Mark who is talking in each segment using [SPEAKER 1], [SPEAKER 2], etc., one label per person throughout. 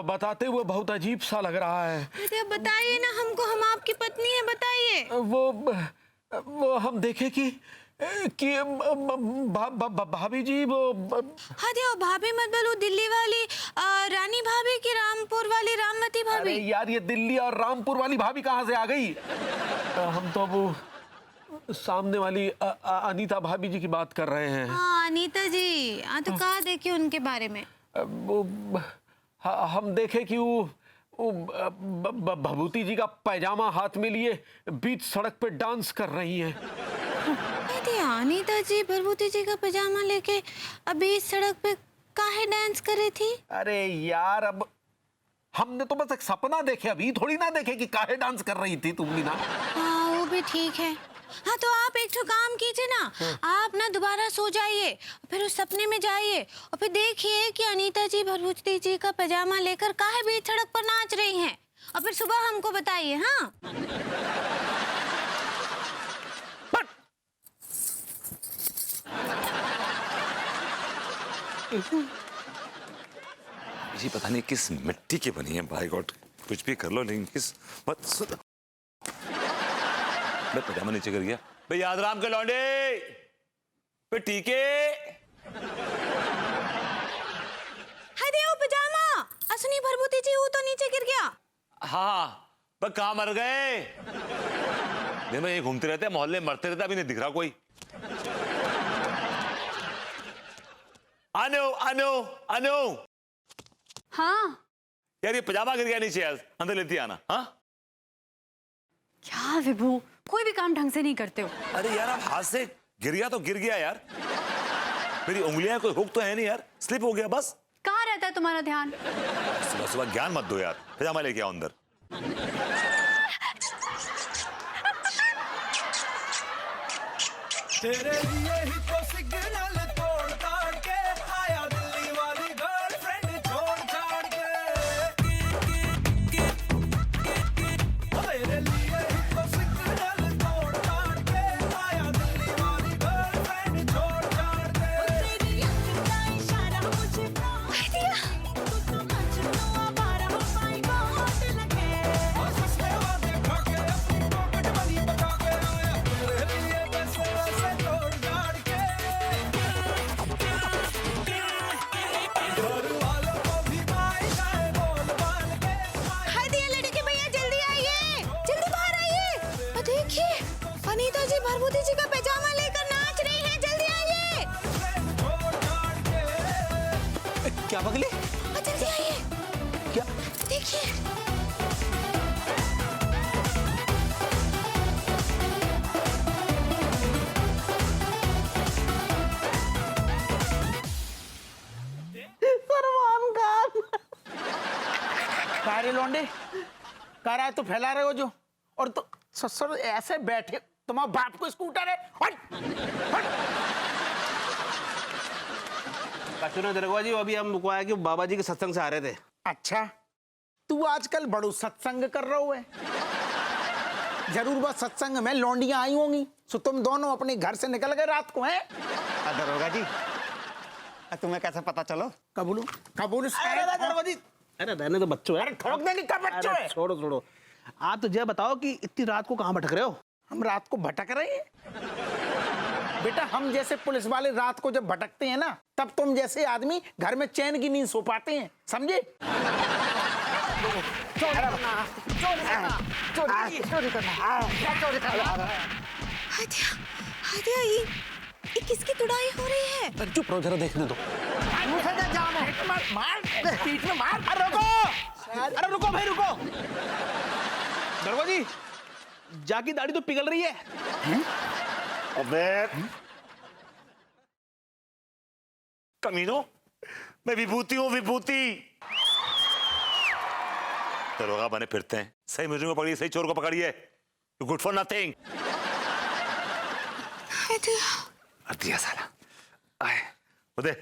[SPEAKER 1] बताते हुए बहुत अजीब सा लग रहा है।
[SPEAKER 2] अरे बताइए ना हमको, हम आपकी पत्नी है, बताइए।
[SPEAKER 1] वो हम देखे कि भाभी जी वो।
[SPEAKER 2] हाँ जी, भाभी मत बोलो, दिल्ली वाली रानी भाभी की रामपुर वाली रामवती भाभी।
[SPEAKER 1] अरे यार, ये दिल्ली और रामपुर वाली भाभी कहाँ से आ गई? हम तो वो सामने वाली अनीता भाभी जी की बात कर रहे हैं।
[SPEAKER 2] हाँ अनीता जी, तो कहा देखिए उनके बारे में।
[SPEAKER 1] वो हम देखे कि वो भभूति जी का पैजामा हाथ में लिए बीच सड़क पे डांस कर रही हैं।
[SPEAKER 2] अनीता जी भभूति जी का पैजामा लेके अभी इस सड़क पे काहे डांस कर रही थी?
[SPEAKER 1] अरे यार, अब हमने तो बस एक सपना देखे, अभी थोड़ी ना देखे कि काहे डांस कर रही थी तुमने ना।
[SPEAKER 2] हाँ वो भी ठीक है। हाँ तो आप एक तो काम कीजिए ना, आप ना दोबारा सो जाइए, फिर उस सपने में जाइए और फिर देखिए कि अनीता जी भभूति जी का पैजामा लेकर काहे बीच सड़क पर नाच रही हैं, और फिर सुबह हमको बताइए। हाँ
[SPEAKER 3] ये पता नहीं किस मिट्टी की बनी है, बाय गॉड। कुछ भी कर लो लेकिन किस मत सुन। मैं पैजामा नीचे कर गया भाई, यादराम के लौंडे पे टीके।
[SPEAKER 2] हाय देव पैजामा, असनी भभूति जी वो तो नीचे गिर गया।
[SPEAKER 3] हाँ बस कहाँ मर गए? दिन में ये घूमते रहते हैं मोहल्ले, मरते रहते, अभी नहीं दिख रहा कोई। अनु अनु अनु।
[SPEAKER 4] हाँ
[SPEAKER 3] यार ये पैजामा गिर गया नीचे यार, अंदर लेती आना। हाँ
[SPEAKER 4] क्या विभू, कोई भी काम ढंग से नहीं करते हो।
[SPEAKER 3] अरे यार आप हाथ से गिर गया तो गिर गया यार, मेरी उंगलियां कोई हुक तो है नहीं यार, स्लिप हो गया बस।
[SPEAKER 4] कहाँ रहता है तुम्हारा ध्यान?
[SPEAKER 3] सुबह सुबह ज्ञान मत दो यार, पैजामा लेके आओ अंदर।
[SPEAKER 5] तेरे लिए ही तो सिग्नल तोड़ ताड़ के आया दिल्ली वाली गर्लफ्रेंड छोड़ छाड़ के। तेरे लिए ही तो सिग्नल तोड़ ताड़ के आया दिल्ली वाली गर्लफ्रेंड छोड़ छाड़ के। तेरी आंखों का इशारा मुझे तू तो मजनू आवारा माय गॉड लगे। और सस्ते वादे खा के अपनी पॉकेट मनी बचा के आया तेरे लिए पैसे से तोड़ ताड़ के। घर वालों को भी माई जाए बोल बाल के।
[SPEAKER 2] हाय दिया लड़के भैया, जल्दी आइए, जल्दी बाहर आइए। और देखिए अनीता जी भभूति जी का पैजामा लेकर नाच रही हैं, जल्दी आइए।
[SPEAKER 5] छोड़ छाड़ के।
[SPEAKER 1] क्या पगली?
[SPEAKER 2] जल्दी आइए,
[SPEAKER 1] क्या?
[SPEAKER 2] देखिए।
[SPEAKER 6] कारे लौंडे, कारा तो फैला रहे हो जो, और तो ससुर ऐसे बैठे, तुम्हारे बाप को स्कूटर है। हट हट।
[SPEAKER 7] सुनो दरगाह जी, अभी हम को आया कि बाबा जी के सत्संग से आ रहे थे।
[SPEAKER 6] अच्छा, तू आजकल बड़ू सत्संग कर रहा है। जरूर बस सत्संग में लौंडियां आई होंगी, सो तुम दोनों अपने घर से निकल गए रात को हैं।
[SPEAKER 8] दरोगा जी, तुम्हें कैसे पता चलो?
[SPEAKER 6] कबूल कबूल
[SPEAKER 7] दरगाह जी, अरे रहने तो बच्चों है,
[SPEAKER 6] ठोक देने का बच्चों है।
[SPEAKER 7] छोड़ो छोड़ो। आप तो यह बताओ कि इतनी रात को कहाँ भटक रहे हो?
[SPEAKER 6] हम रात को भटक रहे हैं बेटा, हम जैसे पुलिस वाले रात को जब भटकते हैं ना, तब तुम जैसे आदमी घर में चैन की नींद सो पाते हैं, समझे?
[SPEAKER 2] हादिया ये किसकी तुड़ाई हो रही है?
[SPEAKER 1] चुप रहो, जरा देखने दो।
[SPEAKER 6] मार पीठ में मार।
[SPEAKER 7] अरे रुको भाई रुको। दरगाह जी, जाकी दाढ़ी तो पिघल रही है।
[SPEAKER 3] अबे कमीनो, मैं विभूति हूँ, विभूति। दरोगा बने फिरते हैं, सही मुजरिम को पकड़िए, सही चोर को पकड़िए। Good for nothing. दिया साला। आए उदय,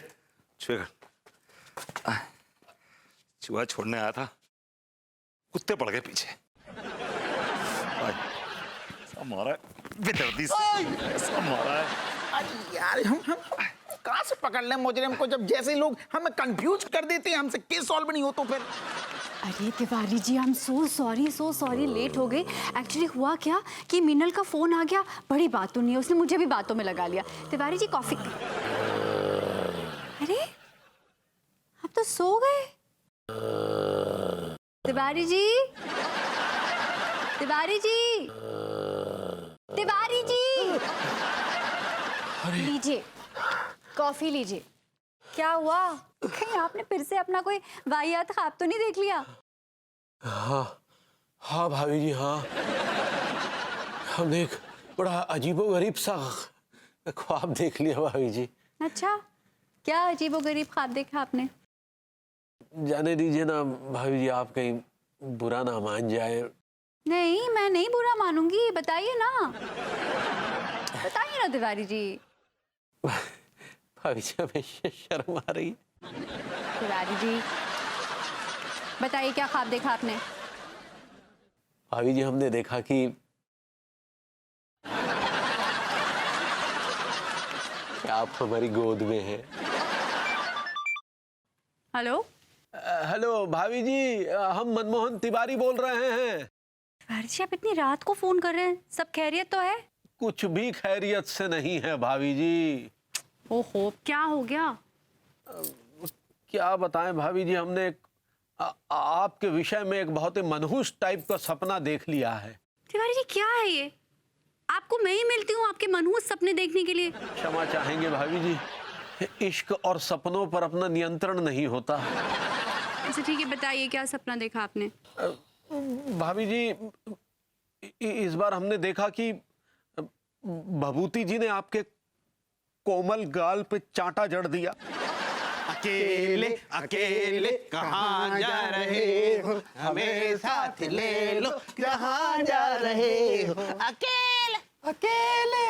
[SPEAKER 3] छुए कर। चूहा छोड़ने आया था, कुत्ते पड़ गए पीछे। मारा है बेदर्दी से, मारा है।
[SPEAKER 6] अरे यार, हम कहाँ से पकड़ लें मुजरिम को, जब जैसे लोग हमें कंफ्यूज कर देते हैं, हमसे केस सॉल्व नहीं हो तो फिर।
[SPEAKER 4] अरे Tiwari ji, I am so sorry, late हो गई। एक्चुअली हुआ क्या कि मीनल का फोन आ गया, बड़ी बात तो नहीं है, उसने मुझे भी बातों में लगा लिया। तिवारी जी कॉफी। अरे आप तो सो गए। तिवारी जी, तिवारी जी, तिवारी जी, लीजिए कॉफी लीजिए। क्या हुआ, कहीं आपने फिर से अपना कोई वाहियात ख्वाब तो नहीं देख लिया?
[SPEAKER 1] हाँ भाभी जी, हाँ, हमने एक बड़ा अजीबोगरीब सा ख्वाब देख लिया भाभी जी।
[SPEAKER 4] अच्छा, क्या अजीबोगरीब ख्वाब देखा आपने?
[SPEAKER 1] जाने दीजिए ना भाभी जी, आप कहीं बुरा ना मान जाए।
[SPEAKER 4] नहीं, मैं नहीं बुरा मानूंगी, बताइए ना, बताइए ना तिवारी जी।
[SPEAKER 1] भाभी जी हमें शर्म आ रही है।
[SPEAKER 4] तिवारी जी बताइए, क्या ख्वाब देखा आपने?
[SPEAKER 1] भाभी जी हमने देखा कि आप हमारी गोद में हैं।
[SPEAKER 4] हेलो
[SPEAKER 1] हेलो भाभी जी, हम मनमोहन तिवारी बोल रहे हैं।
[SPEAKER 4] तिवारी जी, आप इतनी रात को फोन कर रहे हैं, सब खैरियत तो है?
[SPEAKER 1] कुछ भी खैरियत से नहीं है भाभी जी।
[SPEAKER 4] ओहो, क्या हो गया?
[SPEAKER 1] क्या बताएं भाभी जी, हमने आपके विषय में एक बहुत ही मनहूस टाइप का सपना देख लिया है।
[SPEAKER 4] तिवारी जी क्या है ये? आपको मैं ही मिलती हूँ आपके मनहूस सपने देखने के लिए?
[SPEAKER 1] क्षमा चाहेंगे भाभी जी, इश्क और सपनों पर अपना नियंत्रण नहीं होता।
[SPEAKER 4] अच्छा ठीक है, बताइए क्या सपना देखा आपने?
[SPEAKER 1] भाभी जी, इस बार हमने देखा कि भभूति जी ने आपके कोमल गाल पे चांटा जड़ दिया।
[SPEAKER 8] अकेले अकेले कहाँ जा रहे हो, हमें साथ ले लो, कहाँ जा रहे हो, अकेले अकेले।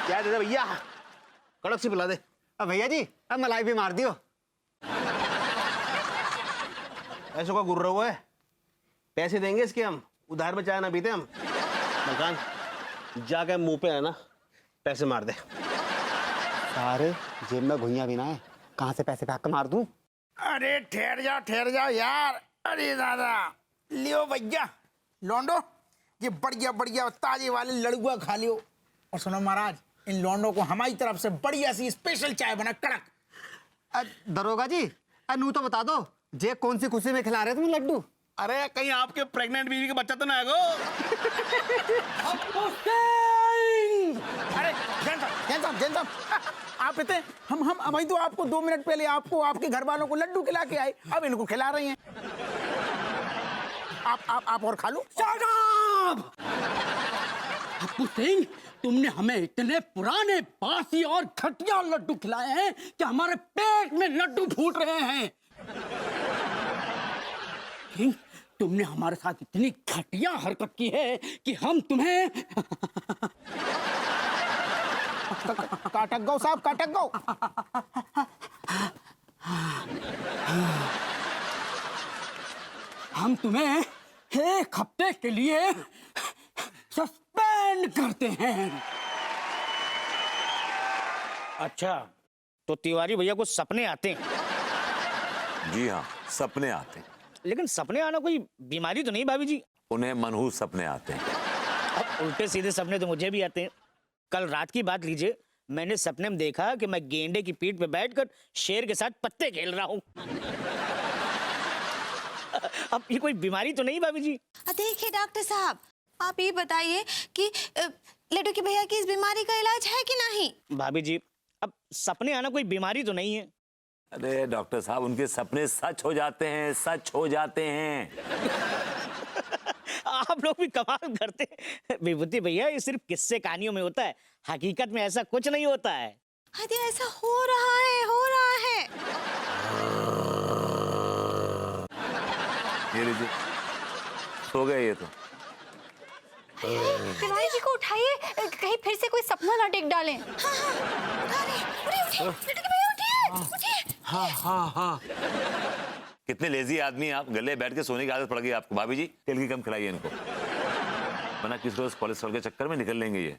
[SPEAKER 8] क्या दे दे भैया, कड़क सी पिला दे। अब भैया जी, अब मलाई भी मार दियो। ऐसा का गुर्रा हुआ है, पैसे देंगे इसके हम, उधार में चाय ना पीते हम। मकान जाके मुंह पे है ना पैसे मार दे। सारे जेब में घुइयां भी ना है, कहाँ से पैसे फेंक मार दूं?
[SPEAKER 6] अरे ठहर जाओ यार। अरे दादा, लियो भैया लौंडो, ये बढ़िया बढ़िया ताजे वाले लड़ुआ खा लियो। और सुनो महाराज, इन लौंडों को हमारी तरफ से बढ़िया सी स्पेशल चाय बना, कड़क।
[SPEAKER 8] दरोगा जी, नू तो बता दो, जे कौन सी खुशी में खिला रहे तुम लड्डू?
[SPEAKER 7] अरे कहीं आपके प्रेग्नेंट बीवी का बच्चा तो ना है गो?
[SPEAKER 6] अरे जैन साहब, आप इतने हम अभी तो आपको 2 मिनट पहले आपको आपके घर वालों को लड्डू खिला के आए, अब इनको खिला रही हैं। आप और खा लो।
[SPEAKER 9] हप्पू सिंह, तुमने हमें इतने पुराने बासी और घटिया लड्डू खिलाए हैं कि हमारे पेट में लड्डू फूट रहे हैं। सिंह, तुमने हमारे साथ इतनी घटिया हरकत की है कि हम तुम्हें
[SPEAKER 6] काटक गो साहब, काटक गो।
[SPEAKER 9] हम तुम्हें 1 हफ्ते के लिए सस्पेंड करते हैं।
[SPEAKER 7] अच्छा, तो तिवारी भैया को सपने आते हैं?
[SPEAKER 3] जी हाँ, सपने आते हैं।
[SPEAKER 7] लेकिन सपने आना कोई बीमारी तो नहीं भाभी जी?
[SPEAKER 3] उन्हें मनहूस सपने आते हैं।
[SPEAKER 7] अब उल्टे सीधे सपने तो मुझे भी आते हैं। कल रात की बात लीजिए, मैंने सपने में देखा कि मैं गेंडे की पीठ पे बैठकर शेर के साथ पत्ते खेल रहा हूँ। अब ये कोई बीमारी तो नहीं भाभी जी?
[SPEAKER 2] देखिए डॉक्टर साहब, आप ये बताइए कि लड्डू के भैया की इस बीमारी का इलाज है कि नहीं?
[SPEAKER 7] भाभी जी, अब सपने आना कोई बीमारी तो नहीं है।
[SPEAKER 3] अरे डॉक्टर साहब, उनके सपने सच हो जाते हैं, सच हो जाते हैं।
[SPEAKER 7] आप लोग भी कमाल करते हैं। विभूति भैया, ये सिर्फ किस्से कहानियों में होता है, हकीकत में ऐसा कुछ नहीं होता है।
[SPEAKER 2] अरे ऐसा हो रहा है।
[SPEAKER 3] ये लीजिए, सो गए ये तो।
[SPEAKER 4] तिवारी जी को उठाइए, कहीं फिर से कोई सपना ना टेक डालें।
[SPEAKER 1] हाँ।
[SPEAKER 3] कितने लेजी आदमी आप, गले बैठ के सोने की आदत पड़ गई आपको। भाभी जी, तेल की कम खिलाइए इनको, वरना किस रोज कोलेस्ट्रॉल के चक्कर में निकल लेंगे ये।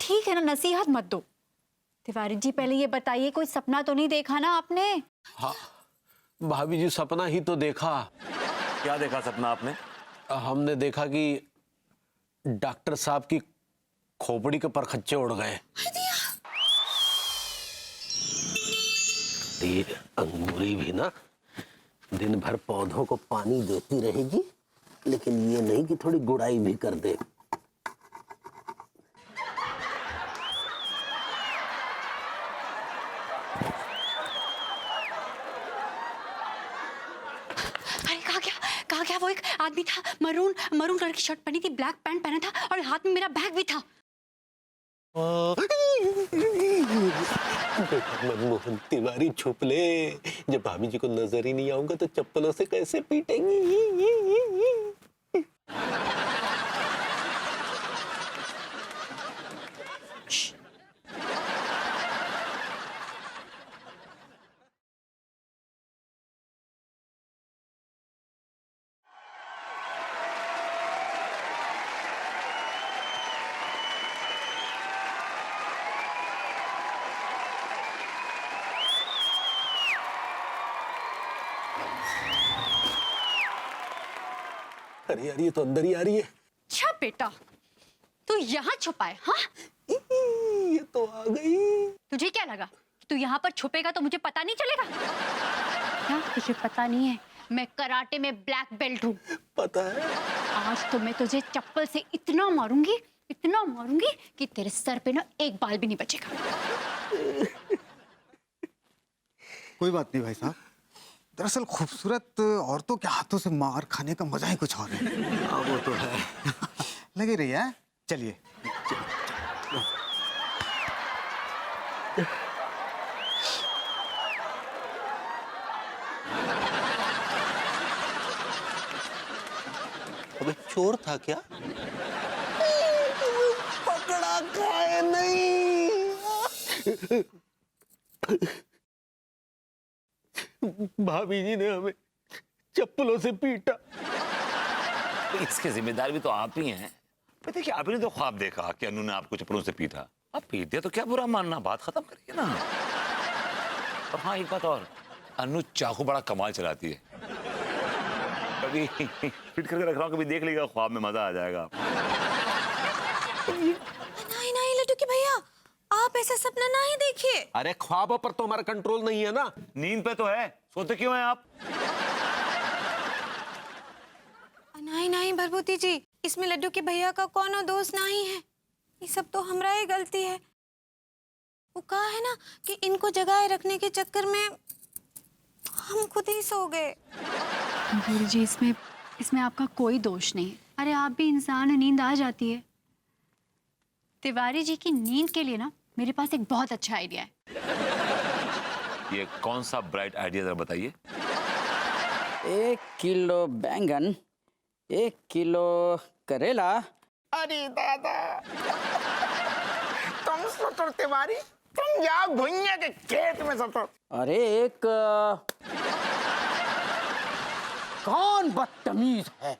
[SPEAKER 4] ठीक है ना, नसीहत मत दो। तिवारी जी पहले ये बताइए कोई सपना तो नहीं देखा ना आपने?
[SPEAKER 1] हाँ भाभी जी, सपना ही तो देखा।
[SPEAKER 3] क्या देखा सपना आपने?
[SPEAKER 1] हमने देखा कि डॉक्टर साहब की खोपड़ी के परखच्चे उड़ गए। ये अंगूरी भी ना दिन भर पौधों को पानी देती रहेगी, लेकिन ये नहीं कि थोड़ी गुड़ाई भी कर दे।
[SPEAKER 4] अरे कहा गया वो एक आदमी था, मरून कलर की शर्ट पहनी थी, ब्लैक पैंट पहना था और हाथ में मेरा बैग भी था।
[SPEAKER 1] मनमोहन तिवारी छुप ले, जब भाभी जी को नजर ही नहीं आऊंगा तो चप्पलों से कैसे पीटेंगी। अरे यार, ये तो अंदर ही आ रही है।
[SPEAKER 4] अच्छा बेटा तू यहाँ छुपा है? हाँ
[SPEAKER 1] ये तो आ गई।
[SPEAKER 4] तुझे क्या लगा तू यहाँ पर छुपेगा तो मुझे पता नहीं चलेगा? क्या तुझे पता नहीं है मैं कराटे में ब्लैक बेल्ट हूँ?
[SPEAKER 1] पता है।
[SPEAKER 4] आज तो मैं तुझे चप्पल से इतना मारूंगी कि तेरे सर पे ना एक बाल भी नहीं बचेगा।
[SPEAKER 10] कोई बात नहीं भाई साहब, दरअसल खूबसूरत औरतों के हाथों से मार खाने का मजा ही कुछ और है।
[SPEAKER 1] हाँ वो तो है।
[SPEAKER 10] लगी रही है। चलिए।
[SPEAKER 1] अबे चोर था क्या? पकड़ा खाए नहीं। भाभी जी ने हमें चप्पलों से पीटा।
[SPEAKER 3] इसके जिम्मेदार भी तो आप ही हैं। देखिए आप ही ने तो ख्वाब देखा कि अनु ने आपको चप्पलों से पीटा, आप पीट दिया तो क्या बुरा मानना, बात खत्म करिए ना। और हाँ एक बात और, अनु चाकू बड़ा कमाल चलाती है, कभी फिट करके रख रहा हूँ, कभी देख लीजिएगा ख्वाब में, मजा आ जाएगा।
[SPEAKER 2] नहीं लड्डू के भैया, आप ऐसा सपना ना ही देखिए।
[SPEAKER 1] अरे ख्वाबों पर तो हमारा कंट्रोल नहीं है ना।
[SPEAKER 3] नींद पे तो है, सोते क्यों हैं आप?
[SPEAKER 2] नहीं भरभूति जी, इसमें लड्डू के भैया का कोनो दोष नहीं है, ये सब तो हमरा ही गलती है। वो कहा है ना कि इनको जगाए रखने के चक्कर में हम खुद ही सो गए।
[SPEAKER 4] गुरु जी इसमें आपका कोई दोष नहीं है। अरे आप भी इंसान है, नींद आ जाती है। तिवारी जी की नींद के लिए ना मेरे पास एक बहुत अच्छा आइडिया है।
[SPEAKER 3] ये कौन सा ब्राइट आइडिया जरा बताइए।
[SPEAKER 9] 1 किलो बैंगन, 1 किलो करेला।
[SPEAKER 6] अरे दादा, तुम सतो तिवारी, तुम जाओ भुइया के खेत में सतो।
[SPEAKER 9] अरे एक कौन बदतमीज है?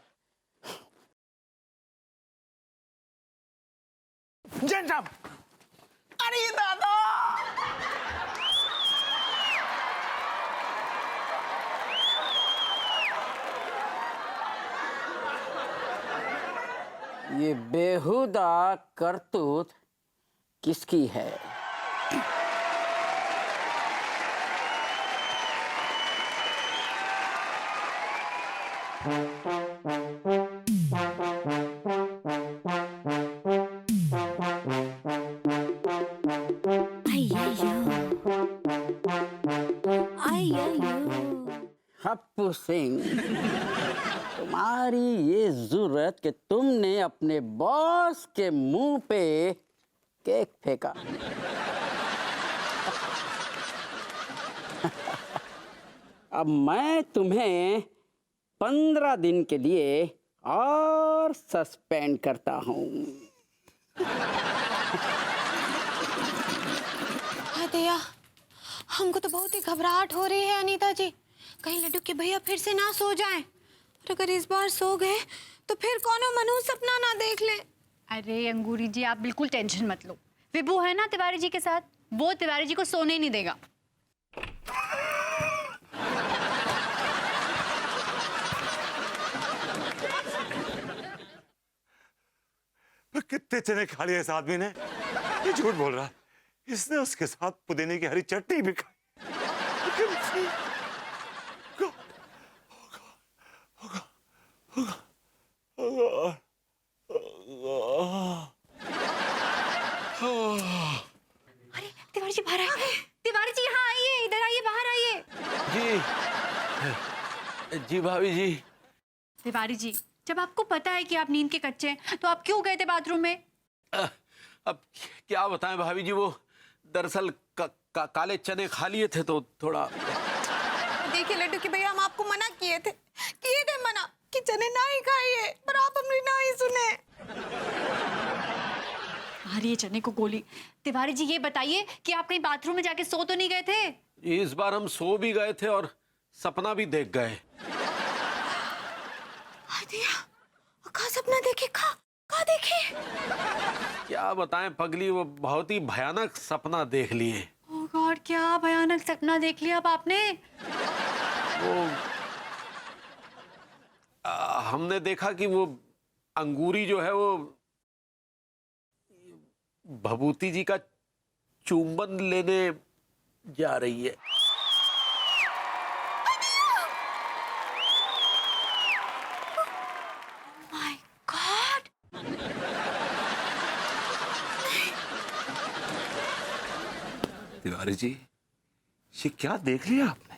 [SPEAKER 6] जन साहब, अरे दादा,
[SPEAKER 9] ये बेहुदा करतूत किसकी है? हप्पू सिंह, तुम्हारी ये जरूरत कि तुमने अपने बॉस के मुंह पे केक फेंका। अब मैं तुम्हें 15 दिन के लिए और सस्पेंड करता हूँ।
[SPEAKER 2] दया, हमको तो बहुत ही घबराहट हो रही है अनीता जी, कहीं लड्डू के भैया फिर से ना सो जाएं। और अगर इस बार सो गए तो फिर कोनो मनहूस सपना ना देख ले।
[SPEAKER 4] अरे अंगूरी जी आप बिल्कुल टेंशन मत लो, विभू है ना तिवारी जी के साथ, वो तिवारी जी को सोने ही नहीं देगा।
[SPEAKER 3] कितने चने खा लिए इस आदमी ने? ये झूठ बोल रहा है। इसने उसके साथ पुदीने की हरी चटनी भी खाई।
[SPEAKER 4] अरे तिवारी जी बाहर आइए, तिवारी जी यहाँ आइए, इधर आइए, बाहर आइए।
[SPEAKER 1] जी जी भाभी जी।
[SPEAKER 4] तिवारी जी, जब आपको पता है कि आप नींद के कच्चे हैं तो आप क्यों गए थे बाथरूम में?
[SPEAKER 1] अब क्या बताएं भाभी जी, वो दरअसल काले चने खा लिए थे तो थोड़ा।
[SPEAKER 2] देखिए लड्डू की भैया, हम आपको मना किए थे मना कि चने ना ही खाइए, पर आप हमारी ना ही सुने।
[SPEAKER 4] मारिए चने को गोली। तिवारी जी ये बताइए कि आप कहीं बाथरूम में जाके सो तो नहीं गए थे?
[SPEAKER 1] इस बार हम सो भी गए थे और सपना भी देख गए।
[SPEAKER 2] का सपना देखे? का देखे?
[SPEAKER 1] क्या बताएं पगली, वो बहुत ही भयानक सपना देख लिए।
[SPEAKER 4] ओह गॉड, क्या भयानक सपना देख लिया अब आपने?
[SPEAKER 1] वो हमने देखा कि वो अंगूरी जो है वो भभूति जी का चुंबन लेने जा रही है।
[SPEAKER 2] My God!
[SPEAKER 3] तिवारी जी, ये क्या देख लिया आपने?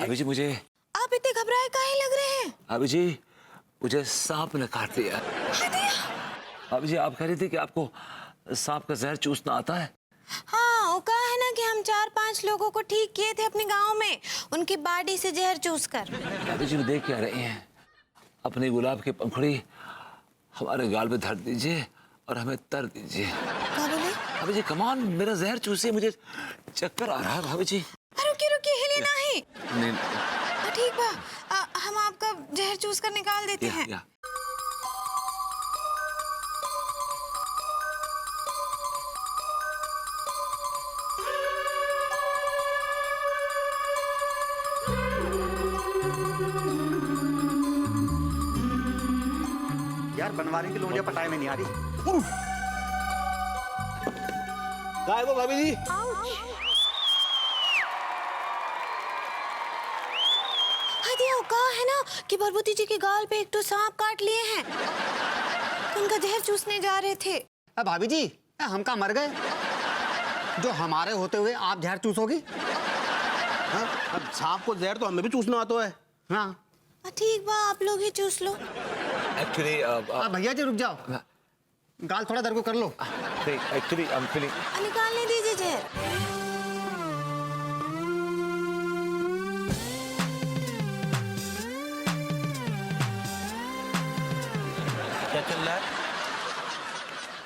[SPEAKER 3] अभी जी मुझे,
[SPEAKER 2] आप इतने घबराए काहे लग रहे हैं?
[SPEAKER 3] अभी जी मुझे सांप ने काट लिया। अभी जी आप कह रही थी कि आपको सांप का जहर चूसना आता है।
[SPEAKER 2] हाँ, वो कहा है ना कि हम 4-5 लोगों को ठीक किए थे अपने गांव में, उनकी बॉडी से जहर चूसकर।
[SPEAKER 3] अभी जी देख क्या रही हैं? अपनी गुलाब की पंखुड़ी हमारे गाल पे धर दीजिए और हमें तर दीजिए।
[SPEAKER 2] क्या बोले?
[SPEAKER 3] अभी जी कमान, मेरा जहर चूसे, मुझे चक्कर आ रहा है भाभी जी।
[SPEAKER 2] रुकिए, हिलिए नहीं।
[SPEAKER 3] नहीं,
[SPEAKER 2] ठीक बा, हम आपका जहर चूस कर निकाल देते हैं।
[SPEAKER 3] या।
[SPEAKER 10] यार बनवारी की लोनिया पटाए में नहीं आ रही।
[SPEAKER 1] काय वो भाभी जी?
[SPEAKER 2] कहा है ना कि भभूति जी के गाल पे एक तो सांप काट लिए हैं, तो उनका जहर चूसने जा रहे थे।
[SPEAKER 10] भाभी जी, हम कहाँ मर गए जो हमारे होते हुए आप जहर चूसोगी?
[SPEAKER 8] हाँ, अब सांप को जहर तो हमें भी चूसना आता है।
[SPEAKER 10] हाँ
[SPEAKER 2] ठीक बा, आप लोग ही चूस लो।
[SPEAKER 3] एक्चुअली
[SPEAKER 10] भैया जी रुक जाओ, गाल थोड़ा दरगो कर लो।
[SPEAKER 3] Actually I am feeling.
[SPEAKER 2] निकालने दीजिए जहर।
[SPEAKER 8] क्या चल रहा है?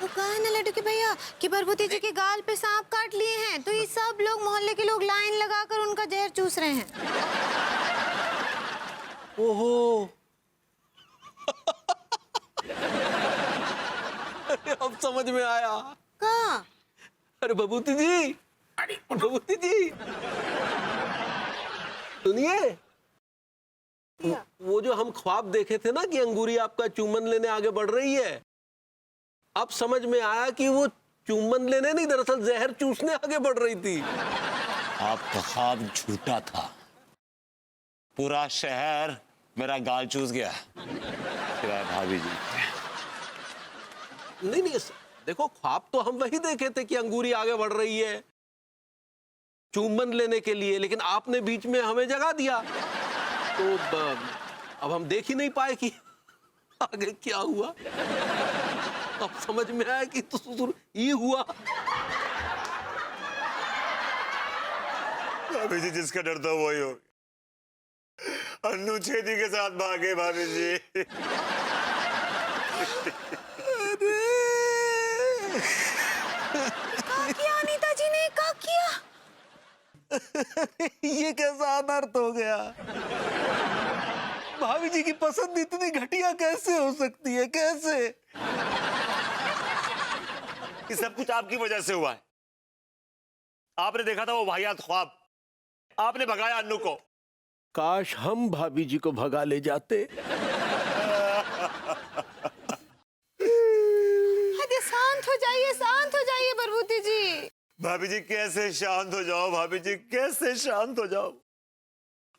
[SPEAKER 2] वो कहा है ना लड्डू के भैया कि भभूति जी के गाल पे सांप काट लिए हैं, तो ये सब लोग मोहल्ले के लोग लाइन लगाकर उनका जहर चूस रहे हैं।
[SPEAKER 1] ओहो। अब समझ में आया।
[SPEAKER 2] कहाँ?
[SPEAKER 1] अरे भभूति जी, अरे भभूति जी सुनिए, वो जो हम ख्वाब देखे थे ना कि अंगूरी आपका चुम्बन लेने आगे बढ़ रही है, अब समझ में आया कि वो चुम्बन लेने नहीं, दरअसल जहर चूसने आगे बढ़ रही थी।
[SPEAKER 3] आपका ख्वाब झूठा था। पूरा शहर मेरा गाल चूस गया सिवाय भाभी जी।
[SPEAKER 1] नहीं, देखो ख्वाब तो हम वही देखे थे कि अंगूरी आगे बढ़ रही है चुम्बन लेने के लिए, लेकिन आपने बीच में हमें जगा दिया, तो अब हम देख ही नहीं पाए कि आगे क्या हुआ। अब समझ में आया कि तो ससुर ये हुआ।
[SPEAKER 3] भाभी जी जिसका डर था वही हो, अन्नू छेदी के साथ भागे भाभी जी।
[SPEAKER 2] क्या अनीता जी ने क्या किया?
[SPEAKER 1] ये कैसा अनर्थ हो गया? भाभी जी की पसंद इतनी घटिया कैसे हो सकती है? कैसे?
[SPEAKER 3] ये सब कुछ आपकी वजह से हुआ है। आपने देखा था वो वाहियात ख्वाब, आपने भगाया अन्नू को।
[SPEAKER 1] काश हम भाभी जी को भगा ले जाते।
[SPEAKER 2] अरे शांत हो जाइए प्रभुति जी।
[SPEAKER 3] भाभी जी कैसे शांत हो जाओ, भाभी जी कैसे शांत हो जाओ।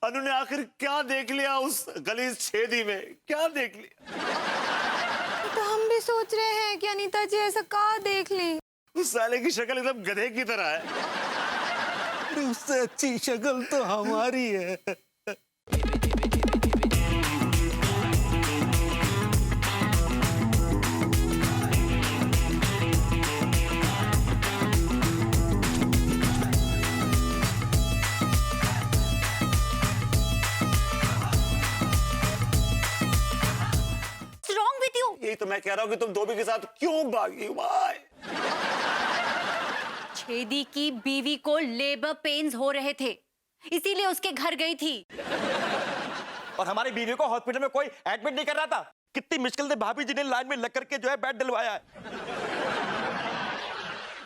[SPEAKER 3] अनु ने आखिर क्या देख लिया उस गलीज छेदी में, क्या देख लिया?
[SPEAKER 2] तो हम भी सोच रहे हैं कि अनीता जी ऐसा क्या देख ली।
[SPEAKER 3] उस साले की शक्ल एकदम गधे की तरह है।
[SPEAKER 1] अरे उससे अच्छी शक्ल तो हमारी है।
[SPEAKER 2] Wrong with you?
[SPEAKER 3] यही तो मैं कह रहा हूँ कि तुम धोबी के साथ क्यों भागी? Why?
[SPEAKER 4] छेदी की बीवी को लेबर पेन्स हो रहे थे, इसीलिए उसके घर गई थी।
[SPEAKER 8] और हमारी बीवी को हॉस्पिटल में कोई एडमिट नहीं कर रहा था। कितनी मुश्किल से भाभी जी ने लाइन में लग करके जो है बेड डलवाया है।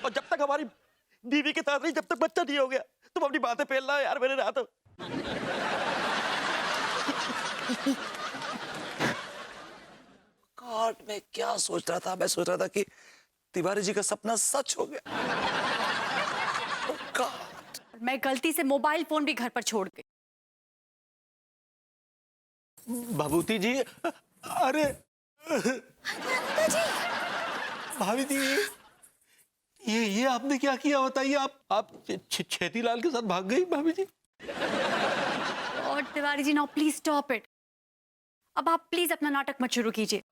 [SPEAKER 8] और जब तक हमारी बीवी के साथ नहीं, जब तक बच्चा नहीं हो गया, तुम अपनी बातें फैल रहा है यार मेरे रात।
[SPEAKER 3] गॉड, मैं क्या सोच रहा था? मैं सोच रहा था कि तिवारी जी का सपना सच हो गया। Oh God.
[SPEAKER 4] मैं गलती से मोबाइल फोन भी घर पर छोड़ गई।
[SPEAKER 1] भभूति जी, अरे भाभी जी, ये आपने क्या किया बताइए? आप छेतीलाल के साथ भाग गई भाभी जी?
[SPEAKER 4] और Tiwari ji, now please stop it. अब आप प्लीज अपना नाटक मत शुरू कीजिए।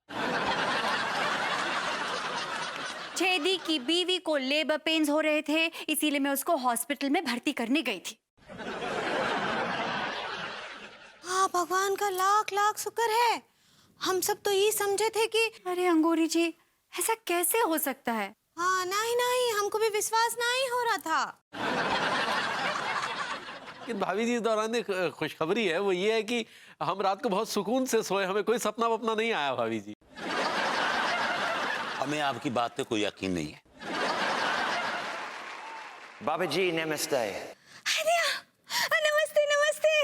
[SPEAKER 4] छेदी की बीवी को लेबर पेन्स हो रहे थे, इसीलिए मैं उसको हॉस्पिटल में भर्ती करने गई थी।
[SPEAKER 2] हाँ, भगवान का लाख लाख शुक्र है। हम सब तो ये समझे थे कि
[SPEAKER 4] अरे अंगूरी जी, ऐसा कैसे हो सकता है?
[SPEAKER 2] हाँ, नहीं, हमको भी विश्वास नहीं हो रहा था।
[SPEAKER 1] लेकिन भाभी जी, इस दौरान एक खुशखबरी है, वो ये है कि हम रात को बहुत सुकून से सोए, हमें कोई सपना वपना नहीं आया भाभी जी।
[SPEAKER 3] हमें आपकी बात पे कोई यकीन नहीं है।
[SPEAKER 8] बाबा जी नमस्ते।
[SPEAKER 2] नमस्ते।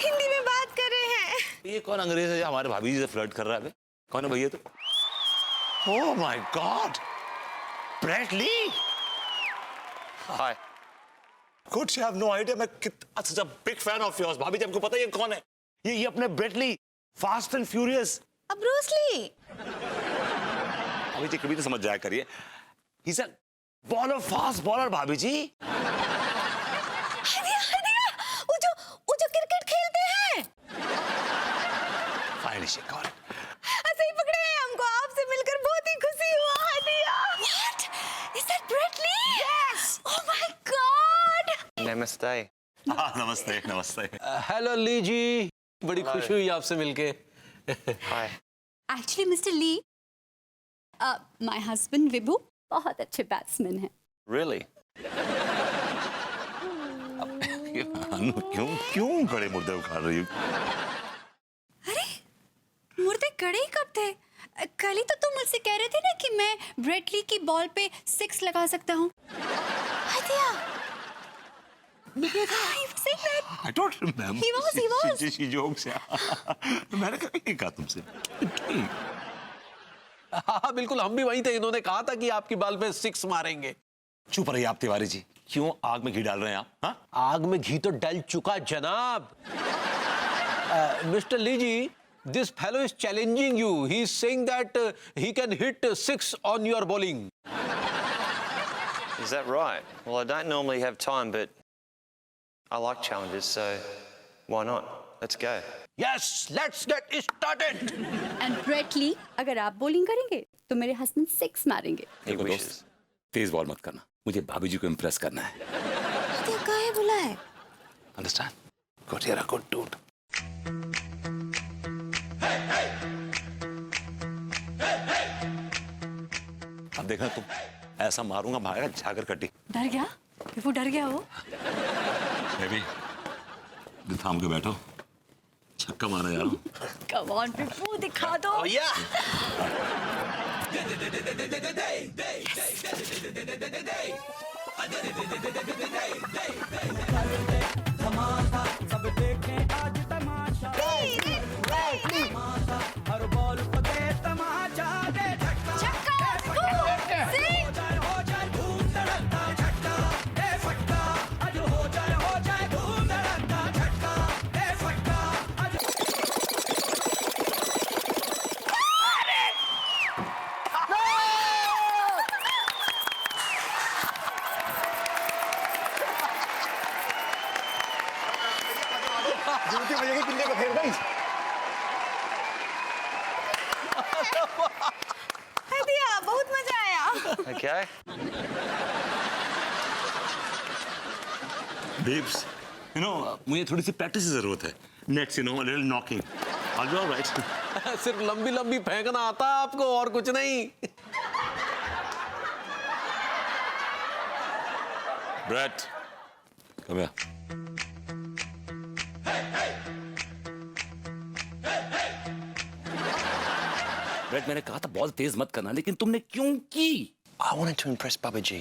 [SPEAKER 2] हिंदी में बात कर रहे हैं।
[SPEAKER 3] ये कौन अंग्रेज है जो हमारे भाभी जी से फ्लर्ट कर रहा है? कौन है भैया? तो oh my god, Brett Lee. Hi, could you have no idea मैं कितना such a big fan of yours. भाभी जी, आपको पता है ये कौन है? ये अपने Brett Lee, fast and furious.
[SPEAKER 2] अब ब्रूस ली।
[SPEAKER 3] भाभी जी कभी तो समझ जाया करिए, he is a bowler, fast bowler भाभी जी।
[SPEAKER 2] वो जो क्रिकेट खेलते हैं।
[SPEAKER 3] Finally she got it.
[SPEAKER 2] सही पकड़े हैं हमको। आपसे मिलकर बहुत ही खुशी हुआ। हदिया। What? Is that Brett Lee? Yes. Oh my God.
[SPEAKER 8] नमस्ते।
[SPEAKER 3] हाँ, नमस्ते नमस्ते।
[SPEAKER 1] हेलो ली जी, बड़ी खुशी हुई आपसे मिलके।
[SPEAKER 8] Hi.
[SPEAKER 4] Actually mister Lee, my husband Vibhu बहुत अच्छे बैट्समैन हैं।
[SPEAKER 8] रियली?
[SPEAKER 3] क्यों बड़े मुर्दे उखाड़ रही हो?
[SPEAKER 4] मुर्दे कड़े ही कब थे? कल ही तो तुम मुझसे कह रहे थे ना कि मैं ब्रेट ली की बॉल पे 6 लगा सकता हूँ।
[SPEAKER 3] I don't remember.
[SPEAKER 4] He was.
[SPEAKER 3] She jokes, yeah. मैंने कभी कहा तुमसे।
[SPEAKER 1] हाँ, बिल्कुल, हम भी वहीं थे। इन्होंने कहा था कि आपकी बॉल पे 6 मारेंगे।
[SPEAKER 3] चुप रहिए आप तिवारी जी, क्यों आग में घी डाल रहे हैं आप? हाँ?
[SPEAKER 1] आग में घी तो डल चुका जनाब। Mister Lee ji, this fellow is challenging you. He is saying that he can hit 6 on your bowling.
[SPEAKER 11] Is that right? Well, I don't normally have time, but I like challenges, so why not? Let's go.
[SPEAKER 1] Yes, let's get started.
[SPEAKER 4] And Brett Lee, अगर आप bowling करेंगे तो मेरे husband 6 मारेंगे।
[SPEAKER 3] देखो दोस्त, तेज ball मत करना, मुझे भाभी जी को इम्प्रेस करना है।
[SPEAKER 2] हदिया काहे बुलाए?
[SPEAKER 3] Understand? Good, you're a good dude. अब देखना तुम, ऐसा मारूंगा भागेगा झागर कटी।
[SPEAKER 4] डर गया? वो डर गया वो?
[SPEAKER 3] बेबी, थाम के बैठो, छक्का मारा यार।
[SPEAKER 4] कम ऑन विभू, दिखा दो।
[SPEAKER 8] Oh yeah.
[SPEAKER 5] सब देखें आज तमाशा हर बॉल को दे तमाचा दे झटका हो जाए धूम धड़कता झटका दे फटका आज हो जाए धूम धड़कता झटका दे फटका आज
[SPEAKER 10] गिनती बजे की किल्ले को फेर गई।
[SPEAKER 2] दिया बहुत मजा आया।
[SPEAKER 11] Okay.
[SPEAKER 3] Babes, मुझे थोड़ी सी प्रैक्टिस की जरूरत है. Next, a little knocking. I'll be all right.
[SPEAKER 1] सिर्फ लंबी लंबी फेंकना आता है आपको और कुछ नहीं।
[SPEAKER 3] Brett, come here. ब्रेट, मैंने कहा था बहुत तेज मत करना, लेकिन तुमने क्यों की?
[SPEAKER 11] I wanted to impress Babaji.